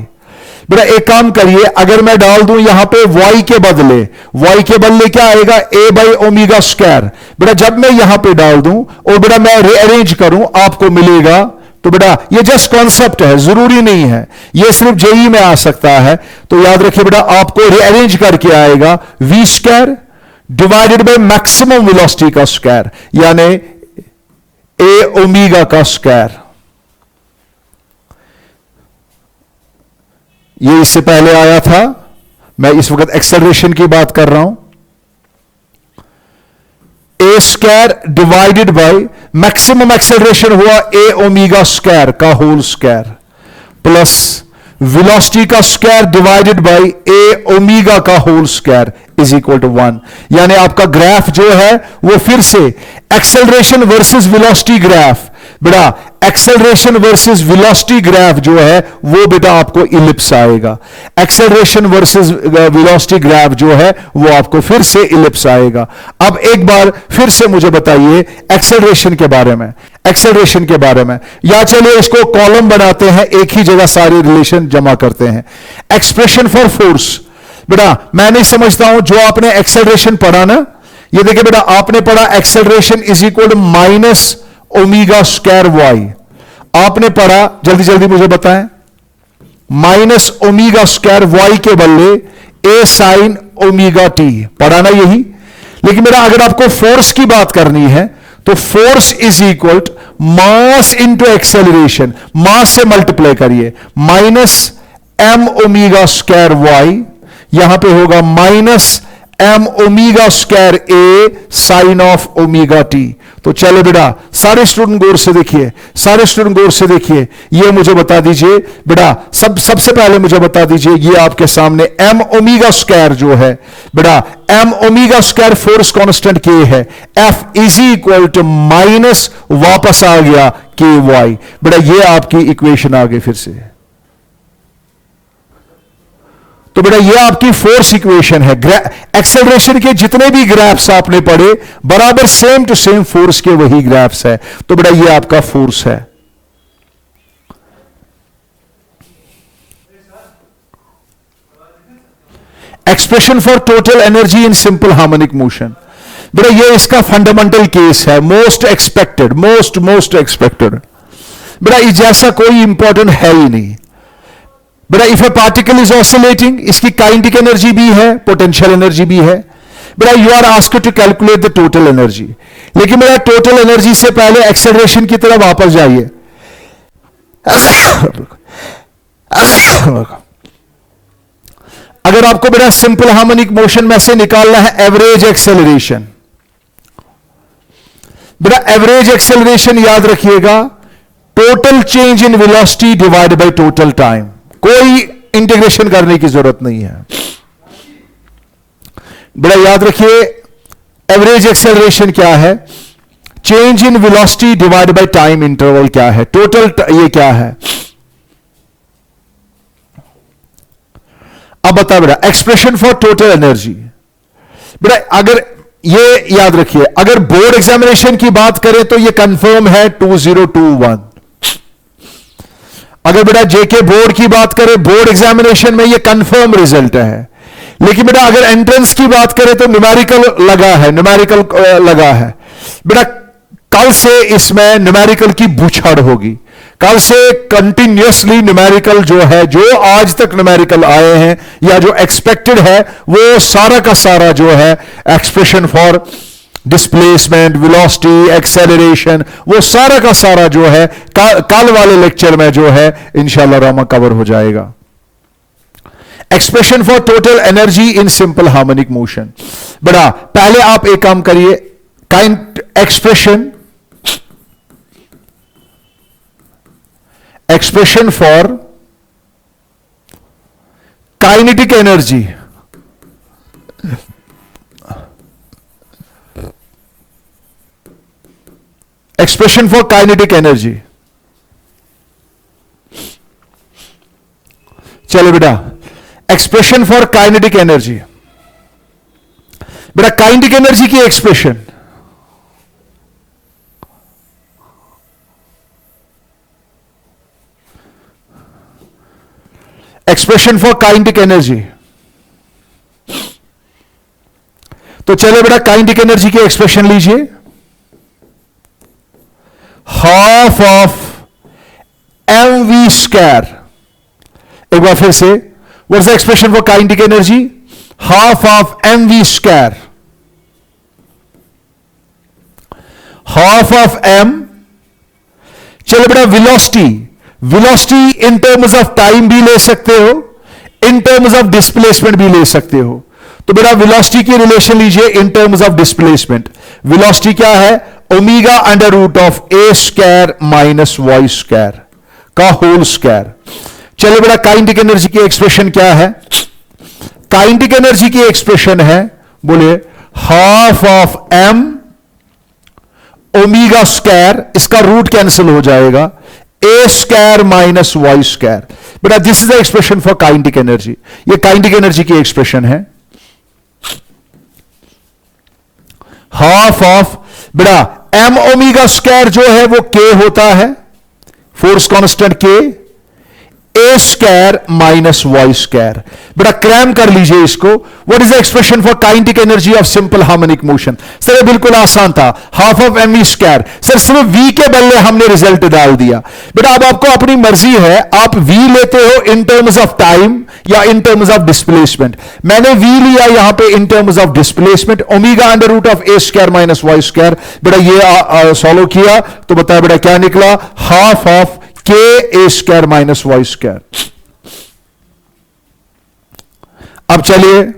A: बेटा एक काम करिए, अगर मैं डाल दूं यहां पे y के बदले क्या आएगा? a by omega square. बेटा जब मैं यहां पे डाल दूं और बेटा मैं रीअरेंज करूं, आपको मिलेगा। तो बेटा ये जस्ट कॉन्सेप्ट है, जरूरी नहीं है, ये सिर्फ जेई में आ सकता है। तो याद रखिए बेटा, आपको रीअरेंज करके आएगा v square divided by maximum velocity का स्क्वायर, यानी ए ओमेगा का स्क्वायर। ये इससे पहले आया था, मैं इस वक्त एक्सेलरेशन की बात कर रहा हूं। A square divided by maximum acceleration हुआ ए ओमेगा स्क्वायर का होल स्क्वायर, प्लस वेलोसिटी का square divided by a omega का whole square is equal to 1। यानी आपका ग्राफ जो है वो फिर से एक्सेलरेशन वर्सेस वेलोसिटी ग्राफ, बेटा एक्सेलरेशन वर्सेस वेलोसिटी ग्राफ जो है वो बेटा आपको इलिप्स आएगा। एक्सेलरेशन वर्सेस वेलोसिटी ग्राफ जो है वो आपको फिर से इलिप्स आएगा। अब एक बार फिर से मुझे बताइए एक्सेलरेशन के बारे में, एक्सेलरेशन के बारे में, या चलिए इसको कॉलम बनाते हैं, एक ही जगह सारे रिलेशन जमा करते हैं। एक्सप्रेशन फॉर फोर्स, बेटा मैं नहीं समझता हूं, जो आपने एक्सेलरेशन पढ़ा ना, ये देखिए बेटा आपने पढ़ा acceleration is equal to minus omega square y. आपने पढ़ा, जल्दी जल्दी मुझे बताएं, माइनस ओमेगा स्क्वायर वाई के बदले ए साइन ओमेगा टी, पढ़ा ना यही। लेकिन मेरा अगर आपको फोर्स की बात करनी है तो force is equal to mass into acceleration, mass से मल्टीप्लाई करिए, minus m omega square y, यहां पे होगा minus m omega square A sine of omega t. तो चलो बेटा सारे स्टूडेंट गौर से देखिए, सारे स्टूडेंट गौर से देखिए, ये मुझे बता दीजिए बेटा, सबसे पहले मुझे बता दीजिए, ये आपके सामने एम ओमेगा स्क्वायर जो है बेटा, m omega square force constant k है, f is equal to minus वापस आ गया के वाई। बेटा ये आपकी इक्वेशन आ गई फिर से। तो बेटा ये आपकी फोर्स इक्वेशन है। एक्सेलरेशन के जितने भी ग्राफ्स आपने पढ़े बराबर सेम टू सेम फोर्स के वही ग्राफ्स है। तो बेटा ये आपका फोर्स है। Expression for total energy in simple harmonic motion, बेटा ये इसका फंडामेंटल केस है, मोस्ट एक्सपेक्टेड, मोस्ट एक्सपेक्टेड। बेटा इस जैसा कोई इंपॉर्टेंट है ही नहीं। बेटा if a particle is oscillating, इसकी काइनेटिक एनर्जी भी है, पोटेंशियल एनर्जी भी है। बेटा you are asked to calculate the total energy, लेकिन बेटा टोटल एनर्जी से पहले एक्सेलरेशन की तरफ वापस जाइए। अगर आपको बेटा सिंपल हार्मोनिक मोशन में से निकालना है एवरेज एक्सेलरेशन, बेटा एवरेज एक्सेलरेशन याद रखिएगा, total change in velocity divide by total time, कोई इंटीग्रेशन करने की जरूरत नहीं है। बेटा याद रखिए एवरेज एक्सेलरेशन क्या है, change in velocity divide by time interval क्या है, टोटल ये क्या है। अब बता बेटा, एक्सप्रेशन फॉर टोटल एनर्जी। बेटा अगर ये याद रखिए, अगर बोर्ड एग्जामिनेशन की बात करें तो ये कंफर्म है 2021। अगर बेटा जेके बोर्ड की बात करें, बोर्ड एग्जामिनेशन में ये कंफर्म रिजल्ट है। लेकिन बेटा अगर एंट्रेंस की बात करें तो न्यूमेरिकल लगा है, न्यूमेरिकल लगा है। बेटा कल से इसमें न्यूमेरिकल की बूछाड़ होगी। कल से कंटिन्यूअसली न्यूमेरिकल जो है, जो आज तक न्यूमेरिकल आए हैं या जो एक्सपेक्टेड है, वो सारा का सारा जो है expression for displacement, velocity, acceleration, वो सारा का सारा जो है कल वाले लेक्चर में जो है इंशाल्लाह रामा कवर हो जाएगा। Expression for total energy in simple harmonic motion. बड़ा पहले आप एक काम करिए, kind expression for kinetic energy. Expression for kinetic energy. चलो बेटा, एक्सप्रेशन फॉर काइनेटिक एनर्जी। बेटा काइनेटिक एनर्जी की expression, expression for kinetic energy. तो चलो बेटा काइनेटिक एनर्जी की एक्सप्रेशन लीजिए, हाफ ऑफ mv स्क्वायर। एक बार फिर से, what is the expression for kinetic energy? Half of mv square, half of m। चलो बेटा velocity, velocity in terms of time भी ले सकते हो, इन टर्म्स ऑफ डिस्प्लेसमेंट भी ले सकते हो। तो बेटा वेलोसिटी की रिलेशन लीजिए in terms of displacement. Velocity क्या है? Omega under root of A square minus Y square का होल स्क्वायर। चलिए बेटा काइनेटिक एनर्जी की एक्सप्रेशन क्या है? काइनेटिक एनर्जी की एक्सप्रेशन है, बोले half of m omega square, इसका रूट कैंसिल हो जाएगा, ए स्क्वायर माइनस वाई स्क्वायर। बेटा this is the expression for kinetic energy. ये काइनेटिक एनर्जी की एक्सप्रेशन है। हाफ ऑफ बेटा m ओमेगा स्क्वायर जो है वो k होता है, force constant k, a square minus Y square. बेटा क्रैम कर लीजिए इसको। What is the expression for kinetic energy of simple harmonic motion? Sir ये बिल्कुल आसान था, half of m v square. Sir सिर्फ v के बदले हमने रिजल्ट डाल दिया। बेटा अब आपको अपनी मर्जी है, आप v लेते हो इन टर्म्स ऑफ टाइम या इन टर्म्स ऑफ डिस्प्लेसमेंट। मैंने v लिया यहां पे in terms of displacement, omega under root of A square minus Y square. बेटा ये सॉल्व किया तो बताया बेटा क्या निकला? Half of k a square minus Y square. अब चलिए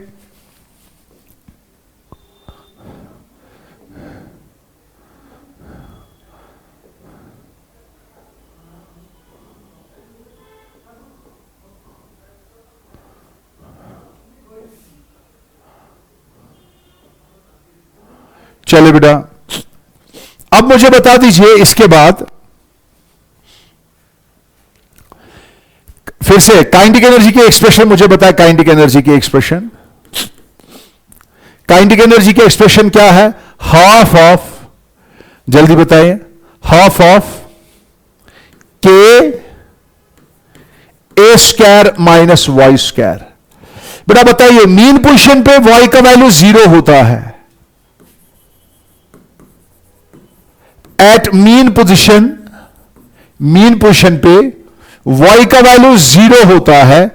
A: चलिए बेटा अब मुझे बता दीजिए इसके बाद फिर से काइनेटिक एनर्जी की एक्सप्रेशन मुझे बताए। काइनेटिक एनर्जी की एक्सप्रेशन, काइनेटिक एनर्जी की एक्सप्रेशन क्या है? हाफ ऑफ, जल्दी बताइए, half of k a square minus Y square. बेटा बताइए मीन पोजीशन पे y का वैल्यू 0 होता है। एट मीन पोजीशन पे y का वैल्यू 0 होता है।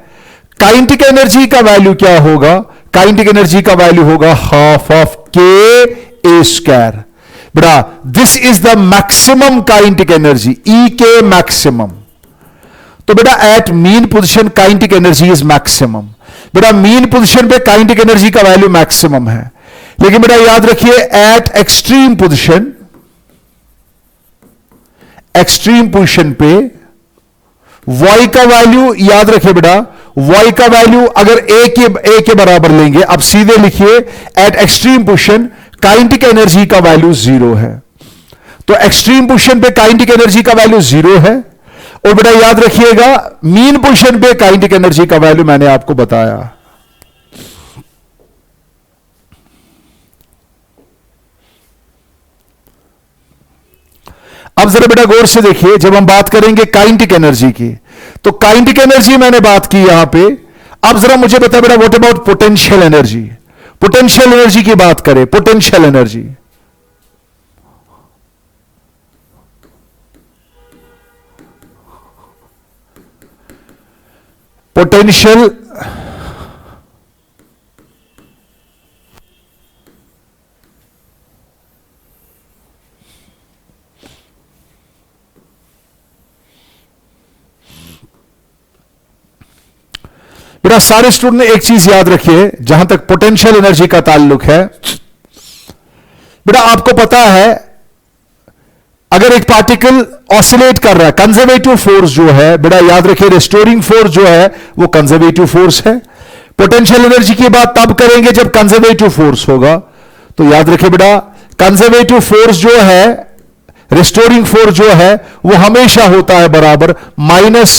A: काइनेटिक एनर्जी का वैल्यू क्या होगा? काइनेटिक एनर्जी का वैल्यू होगा half of k a square. बेटा this is the maximum kinetic energy, ई के मैक्सिमम। तो बेटा at mean position kinetic energy is maximum. बेटा मीन पोजीशन पे काइनेटिक एनर्जी का वैल्यू मैक्सिमम है, लेकिन बेटा याद रखिए एट एक्सट्रीम पोजीशन पे y का वैल्यू, याद रखिए बेटा y का वैल्यू अगर a के बराबर लेंगे, अब सीधे लिखिए eight extreme position kinetic energy का वैल्यू 0 है। तो एक्सट्रीम पोजीशन पे काइनेटिक एनर्जी का वैल्यू 0 है। और बेटा याद रखिएगा मीन पोजीशन पे काइनेटिक एनर्जी का वैल्यू मैंने आपको बताया। अब जरा बेटा गौर से देखिए, जब हम बात करेंगे काइनेटिक एनर्जी की, तो काइनेटिक एनर्जी मैंने बात की यहां पे। अब जरा मुझे बता बेटा what about potential energy. Potential energy की बात करें, पोटेंशियल एनर्जी, पोटेंशियल बेटा सारे स्टूडेंट ने एक चीज याद रखिए जहां तक पोटेंशियल एनर्जी का ताल्लुक है। बेटा आपको पता है अगर एक पार्टिकल ऑसिलेट कर रहा है, कंजर्वेटिव फोर्स जो है बेटा याद रखिए, रेस्टोरिंग फोर्स जो है वो कंजर्वेटिव फोर्स है। पोटेंशियल एनर्जी की बात तब करेंगे जब कंजर्वेटिव फोर्स होगा। तो याद रखिए बेटा कंजर्वेटिव फोर्स जो है, रेस्टोरिंग फोर्स जो है वो हमेशा होता है बराबर माइनस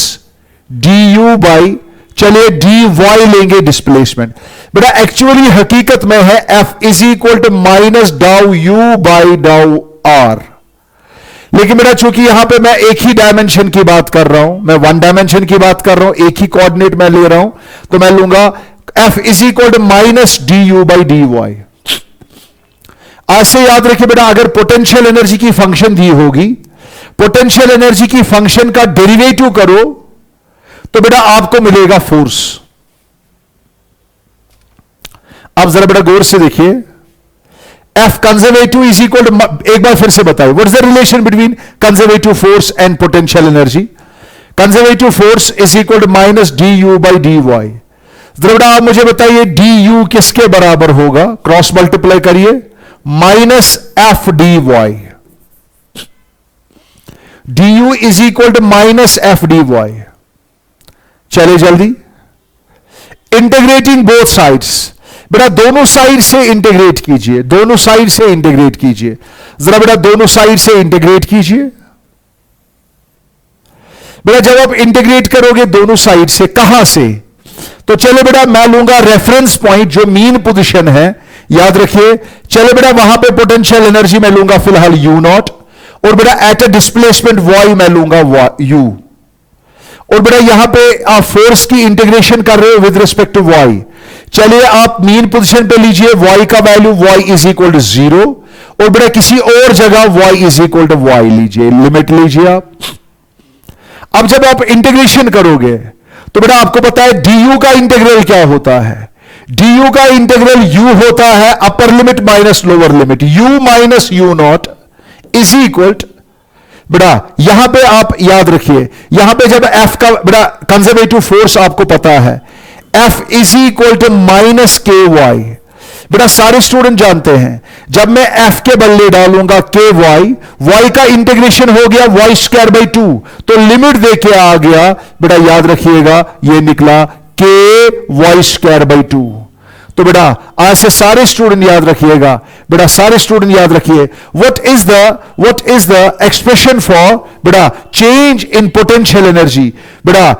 A: डी यू बाई, चलिए डी वाई लेंगे डिस्प्लेसमेंट। बेटा एक्चुअली हकीकत में है f is equal to minus dou u by dou r. लेकिन बेटा चूंकि यहां पे मैं एक ही डायमेंशन की बात कर रहा हूं, मैं वन डायमेंशन की बात कर रहा हूं, एक ही कोऑर्डिनेट मैं ले रहा हूं, तो मैं लूंगा f is equal to minus d u by d y. आज से याद रखिए बेटा अगर पोटेंशियल एनर्जी की फंक्शन दी होगी, पोटेंशियल एनर्जी की फंक्शन का डेरिवेटिव करो तो बेटा आपको मिलेगा फोर्स। आप जरा बेटा गौर से देखिए, f conservative is equal to, एक बार फिर से बताइए what is the relation between conservative force and potential energy. Conservative force is equal to minus d u by d y. जरा बेटा आप मुझे बताइए डी यू किसके बराबर होगा, क्रॉस मल्टीप्लाई करिए, minus f d y. D u is equal to minus f d y. चले जल्दी, इंटीग्रेटिंग बोथ साइड्स, बेटा दोनों साइड से इंटीग्रेट कीजिए, दोनों साइड से इंटीग्रेट कीजिए। जरा बेटा दोनों साइड से इंटीग्रेट कीजिए। बेटा जब आप इंटीग्रेट करोगे दोनों साइड से, कहां से, तो चलो बेटा मैं लूंगा रेफरेंस पॉइंट जो मीन पोजीशन है, याद रखिए। चलो बेटा वहां पे पोटेंशियल एनर्जी मैं लूंगा फिलहाल यू नॉट, और बेटा एट ए डिस्प्लेसमेंट वाई मैं लूंगा यू। और बेटा यहां पे आप फोर्स की इंटीग्रेशन कर रहे हो विद रिस्पेक्ट टू वाई। चलिए आप मीन पोजीशन पे लीजिए, वाई का value y is equal to 0, और बेटा किसी और जगह y is equal to y लीजिए, लिमिट लीजिए आप। अब जब आप इंटीग्रेशन करोगे तो बेटा आपको पता है डी यू का इंटीग्रल क्या होता है, डी यू का इंटीग्रल यू होता है upper limit minus lower limit, you minus u not is equal. बेटा यहां पे आप याद रखिए, यहां पे जब एफ का बेटा कंजर्वेटिव फोर्स आपको पता है f is equal to minus k y. बेटा सारे स्टूडेंट जानते हैं जब मैं एफ के बदले डालूंगा के वाई, वाई का इंटीग्रेशन हो गया वाई स्क्वायर बाई 2, तो लिमिट देके आ गया, बेटा याद रखिएगा ये निकला के वाई स्क्वायर बाई 2। तो बेटा आज से सारे स्टूडेंट याद रखिएगा, बेटा सारे स्टूडेंट याद रखिए what is the expression for बेटा चेंज इन पोटेंशियल एनर्जी। बेटा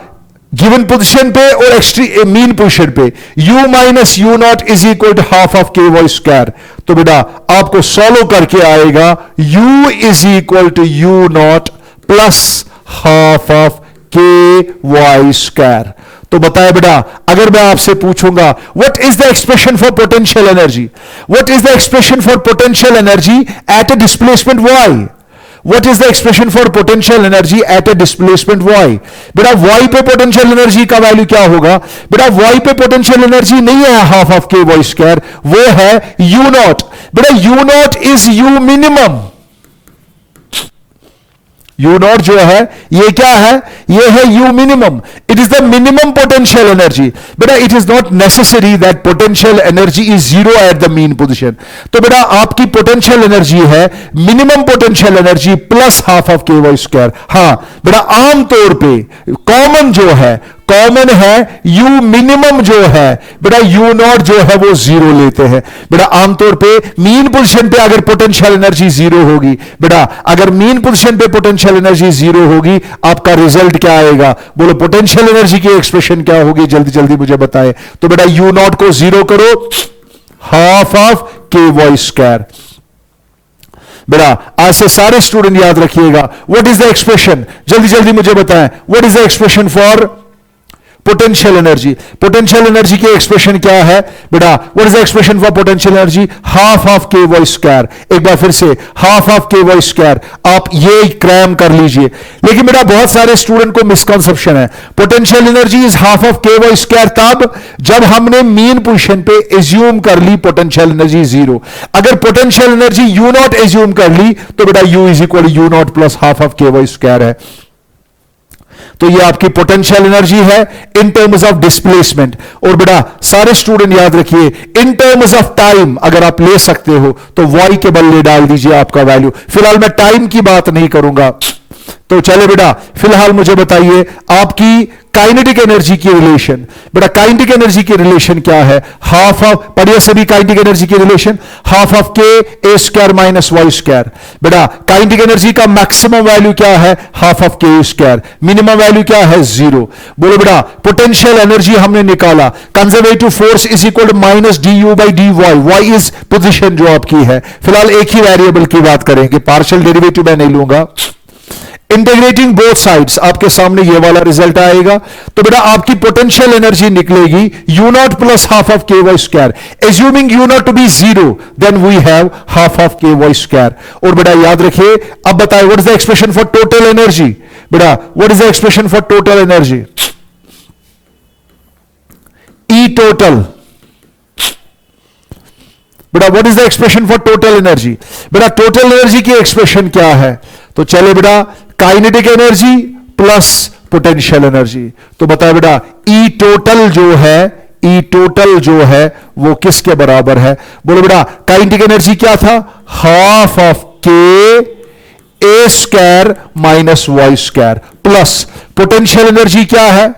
A: गिवन पोजीशन पे और एक्सट्रीम मीन पोजीशन पे u minus u not is equal to half of k y square. तो बेटा आपको सॉल्व करके आएगा u is equal to u not plus half of k y square. तो बताए बेटा अगर मैं आपसे पूछूंगा what is the expression for potential energy, what is the expression for potential energy at a displacement y, what is the expression for potential energy at a displacement y. बेटा वाई पे पोटेंशियल एनर्जी का वैल्यू क्या होगा, बेटा वाई पे पोटेंशियल एनर्जी नहीं है half of k y square, वो है यू नॉट। बेटा u not is u minimum, u not जो है ये क्या है, ये है u minimum, it is the minimum potential energy. बेटा it is not necessary that potential energy is 0 at the mean position. तो बेटा आपकी पोटेंशियल एनर्जी है minimum potential energy plus half of k y square. हां बेटा आमतौर पे कॉमन जो है, कॉमन है यू मिनिमम जो है बेटा यू नॉट जो है वो जीरो लेते हैं बेटा। आमतौर पे मीन पोजीशन पे अगर पोटेंशियल एनर्जी जीरो होगी बेटा, अगर मीन पोजीशन पे पोटेंशियल एनर्जी जीरो होगी आपका रिजल्ट क्या आएगा? बोलो पोटेंशियल एनर्जी की एक्सप्रेशन क्या होगी? जल्दी जल्दी मुझे बताए। तो बेटा यू नॉट को जीरो करो, half of k y square. बेटा आज से सारे स्टूडेंट याद रखिएगा, व्हाट इज द एक्सप्रेशन? जल्दी जल्दी मुझे बताएं, what is the expression for potential energy? Potential energy की एक्सप्रेशन क्या है बेटा? What is the expression for potential energy? Half of k y square. एक बार फिर से, half of k y square. आप ये क्रैम कर लीजिए। लेकिन बेटा बहुत सारे स्टूडेंट को मिसकंसेप्शन है, potential energy is half of k y square तब जब हमने मीन पोजीशन पे एज्यूम कर ली पोटेंशियल एनर्जी जीरो। अगर potential energy you not assume कर ली तो बेटा you is equal you not plus half of k y square है। तो ये आपकी पोटेंशियल एनर्जी है इन टर्म्स ऑफ डिस्प्लेसमेंट। और बेटा सारे स्टूडेंट याद रखिए, इन टर्म्स ऑफ टाइम अगर आप ले सकते हो तो वाई के बदले डाल दीजिए आपका वैल्यू। फिलहाल मैं टाइम की बात नहीं करूंगा। तो चले बेटा फिलहाल मुझे बताइए आपकी काइनेटिक एनर्जी की रिलेशन। बेटा काइनेटिक एनर्जी की रिलेशन क्या है? हाफ ऑफ, पढ़िए सभी काइनेटिक एनर्जी की relation, half of k a square minus Y square. बेटा काइनेटिक एनर्जी का मैक्सिमम वैल्यू क्या है? Half of k square. Minimum value क्या है? जीरो। बोलो बेटा पोटेंशियल एनर्जी हमने निकाला, conservative force is equal to minus d u by d y. Y is position जो आपकी है। फिलहाल एक ही वेरिएबल की बात करेंगे, पार्शियल डेरिवेटिव मैं नहीं लूंगा। इंटीग्रेटिंग बोथ साइड्स आपके सामने ये वाला रिजल्ट आएगा। तो बेटा आपकी पोटेंशियल एनर्जी निकलेगी U not plus half of k y square. Assuming U naught to be zero then we have half of k y square. और बेटा याद रखिए, अब बताए what is the expression for total energy? बेटा what is the expression for total energy? E total. बेटा what is the expression for total energy? बेटा टोटल एनर्जी की एक्सप्रेशन क्या है? तो चले बेटा kinetic energy plus potential energy. तो बताए बेटा ई टोटल जो है, ई टोटल जो है वो किसके बराबर है? बोलो बेटा काइनेटिक एनर्जी क्या था? Half of k a square minus Y square plus potential energy क्या है?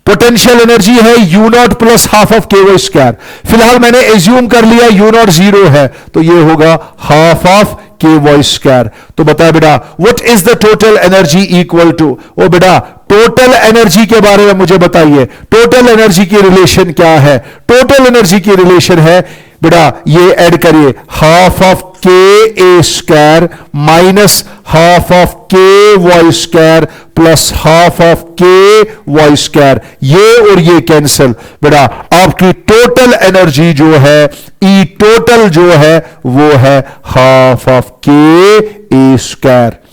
A: पोटेंशियल एनर्जी है you not plus half of k y square. फिलहाल मैंने एज्यूम कर लिया यू नॉट जीरो है तो ये होगा half of k y square. तो बता बेटा what is the total energy equal to? ओ बेटा टोटल एनर्जी के बारे में मुझे बताइए, टोटल एनर्जी की रिलेशन क्या है? टोटल एनर्जी की रिलेशन है बेटा ये ऐड करिए, half of k a square minus half of k y square plus half of k y square. ये और ये कैंसिल। बेटा आपकी टोटल एनर्जी जो है, ई टोटल जो है वो है half of k a square.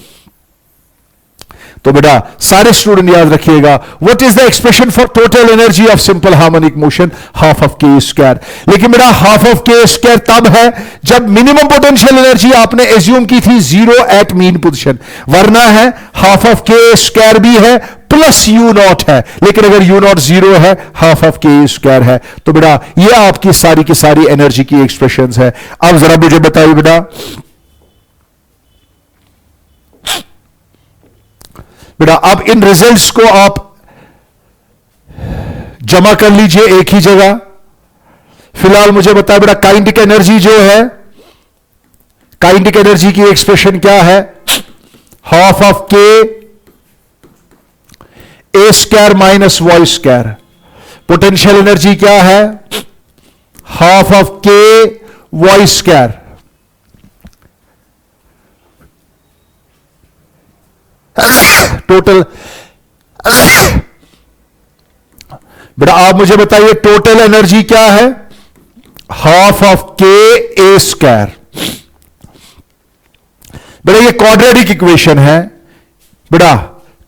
A: तो बेटा सारे स्टूडेंट याद रखिएगा, what is the expression for total energy of simple harmonic motion? Half of k square. लेकिन बेटा हाफ ऑफ के स्क्वायर तब है जब मिनिमम पोटेंशियल एनर्जी आपने एज्यूम की थी जीरो एट मीन पोजीशन, वरना है हाफ ऑफ के स्क्वायर भी है प्लस यू नॉट है। लेकिन अगर यू नॉट जीरो है हाफ ऑफ के स्क्वायर है। तो बेटा ये आपकी सारी की सारी एनर्जी की एक्सप्रेशंस है। अब जरा मुझे बताइए बेटा, बेटा अब इन रिजल्ट्स को आप जमा कर लीजिए एक ही जगह। फिलहाल मुझे बताया बेटा काइनेटिक एनर्जी जो है, काइनेटिक एनर्जी की एक्सप्रेशन क्या है? Half of k a square minus Y square. Potential energy क्या है? Half of k y square. Total बेटा आप मुझे बताइए टोटल एनर्जी क्या है? Half of k a square. बेटा ये क्वाड्रेटिक इक्वेशन है। बेटा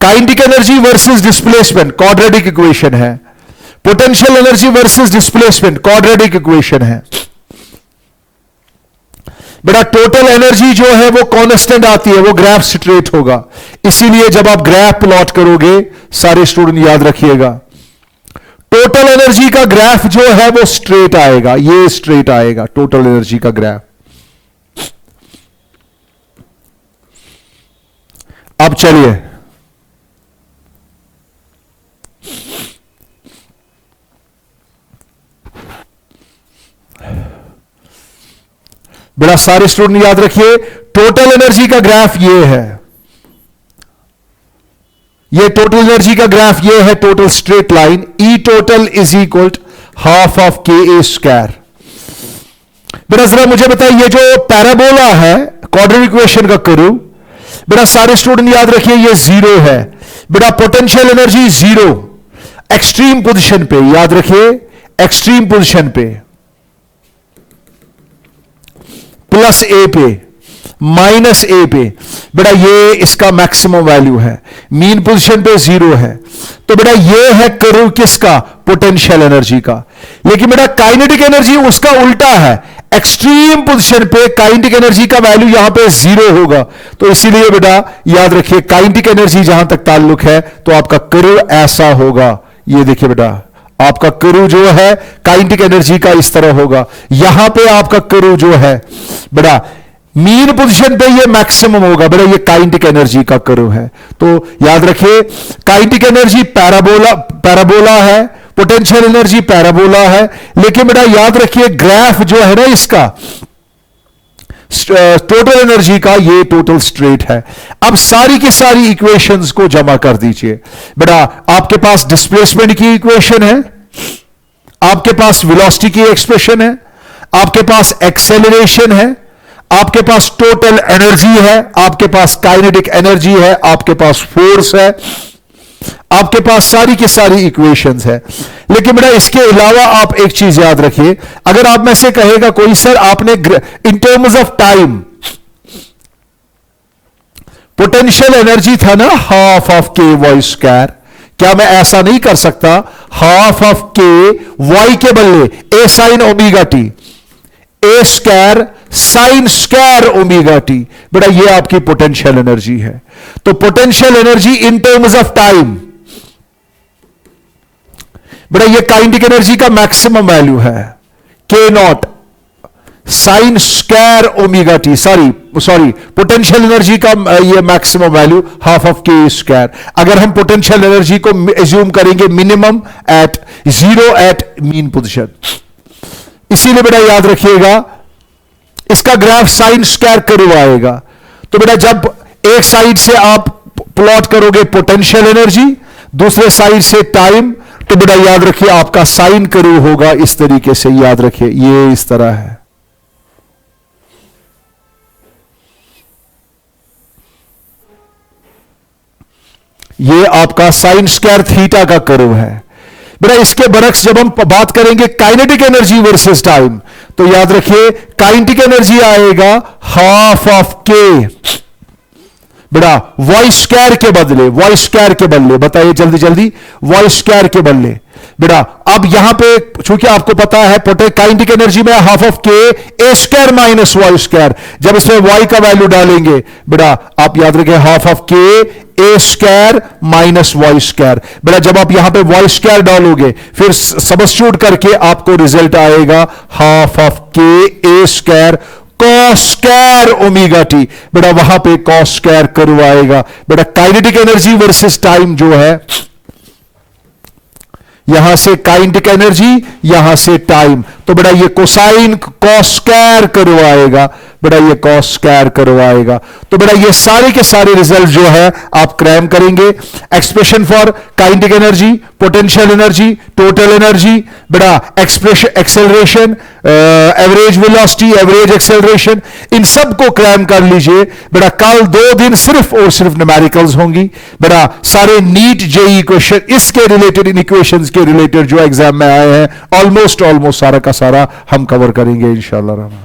A: kinetic energy versus displacement quadratic equation है। Potential energy versus displacement quadratic equation है। बेटा टोटल एनर्जी जो है वो कांस्टेंट आती है, वो ग्राफ स्ट्रेट होगा। इसीलिए जब आप ग्राफ प्लॉट करोगे, सारे स्टूडेंट याद रखिएगा, टोटल एनर्जी का ग्राफ जो है वो स्ट्रेट आएगा, ये स्ट्रेट आएगा टोटल एनर्जी का ग्राफ। अब चलिए बेटा सारे स्टूडेंट याद रखिए, टोटल एनर्जी का ग्राफ ये है, ये टोटल एनर्जी का ग्राफ ये है, total straight line, E total is equal half of k a square. बेटा जरा मुझे बताइए, ये जो पैराबोला है क्वाड्रेटिक इक्वेशन का करूं, बेटा सारे स्टूडेंट याद रखिए ये जीरो है। बेटा potential energy zero, extreme position पे याद रखिए, एक्सट्रीम पोजीशन पे प्लस ए पे माइनस ए पे, बेटा ये इसका मैक्सिमम वैल्यू है, मीन पोजीशन पे जीरो है। तो बेटा ये है कर्व किसका, पोटेंशियल एनर्जी का। लेकिन बेटा काइनेटिक एनर्जी उसका उल्टा है, एक्सट्रीम पोजीशन पे काइनेटिक एनर्जी का वैल्यू यहां पे जीरो होगा। तो इसीलिए बेटा याद रखिए, काइनेटिक एनर्जी जहां तक ताल्लुक है तो आपका कर्व ऐसा होगा। ये देखिए बेटा, आपका कर्व जो है काइनेटिक एनर्जी का इस तरह होगा। यहां पे आपका कर्व जो है बेटा मीन पोजीशन पे ये मैक्सिमम होगा। बेटा ये काइनेटिक एनर्जी का कर्व है। तो याद रखिए, काइनेटिक एनर्जी पैराबोला है, पोटेंशियल एनर्जी पैराबोला है। लेकिन बेटा याद रखिए, ग्राफ जो है ना इसका टोटल एनर्जी का, ये टोटल स्ट्रेट है। अब सारी की सारी इक्वेशंस को जमा कर दीजिए। बेटा आपके पास डिस्प्लेसमेंट की इक्वेशन है, आपके पास वेलोसिटी की एक्सप्रेशन है, आपके पास एक्सेलरेशन है, आपके पास टोटल एनर्जी है, आपके पास काइनेटिक एनर्जी है, आपके पास फोर्स है, आपके पास सारी की सारी इक्वेशंस है। लेकिन बेटा इसके अलावा आप एक चीज याद रखिए, अगर आप में से कहेगा कोई सर आपने इन terms of time potential energy था ना half of k y square, क्या मैं ऐसा नहीं कर सकता, हाफ ऑफ के वाई के बदले a sine omega t, a square sine square omega t. बेटा ये आपकी पोटेंशियल एनर्जी है। तो potential energy in terms of time, बेटा ये काइनेटिक एनर्जी का मैक्सिमम वैल्यू है, k not sine square omega t, sorry potential energy का ये maximum value half of k square. अगर हम पोटेंशियल एनर्जी को एज्यूम करेंगे minimum at zero at mean position, इसीलिए बेटा याद रखिएगा इसका ग्राफ साइन स्क्वायर कर्व आएगा। तो बेटा जब एक साइड से आप प्लॉट करोगे पोटेंशियल एनर्जी, दूसरे साइड से टाइम, तो बेटा याद रखिए आपका साइन कर्व होगा इस तरीके से। याद रखिए ये इस तरह है, ये आपका साइन स्क्वायर थीटा का कर्व है। बेटा इसके बरक्स जब हम बात करेंगे काइनेटिक एनर्जी वर्सेस टाइम, तो याद रखिए काइनेटिक एनर्जी आएगा हाफ ऑफ के, बेटा वाई स्क्वायर के बदले, बताइए जल्दी जल्दी, वाई स्क्वायर के बदले। बेटा अब यहां पे चूंकि आपको पता है काइनेटिक एनर्जी में half of k a square minus Y square, जब इसमें वाई का वैल्यू डालेंगे बेटा आप याद रखें half of k a square minus Y square. बेटा जब आप यहां पे वाई स्क्वायर डालोगे फिर सबस्टिट्यूट करके आपको रिजल्ट आएगा half of k a square cos square omega t. बेटा वहां पे कॉस स्क्वायर कर्व आएगा। बेटा काइनेटिक एनर्जी वर्सेस टाइम जो है, यहां से काइनेटिक एनर्जी, यहां से टाइम, तो बेटा ये कोसाइन कॉस स्क्वायर कर्व आएगा। बेटा ये कॉस स्क्वायर कर्व आएगा। तो बेटा ये सारे के सारे रिजल्ट जो है आप क्रैम करेंगे। Expression for kinetic energy, potential energy, total energy, बेटा expression acceleration, average velocity, average acceleration, इन सब को क्रैम कर लीजिए। बेटा कल 2 दिन सिर्फ और सिर्फ न्यूमेरिकल्स होंगी। बेटा सारे नीट जेई क्वेश्चन इसके रिलेटेड, इन इक्वेशंस के रिलेटेड जो एग्जाम में आए हैं ऑलमोस्ट सारा का सारा हम कवर करेंगे इंशाअल्लाह।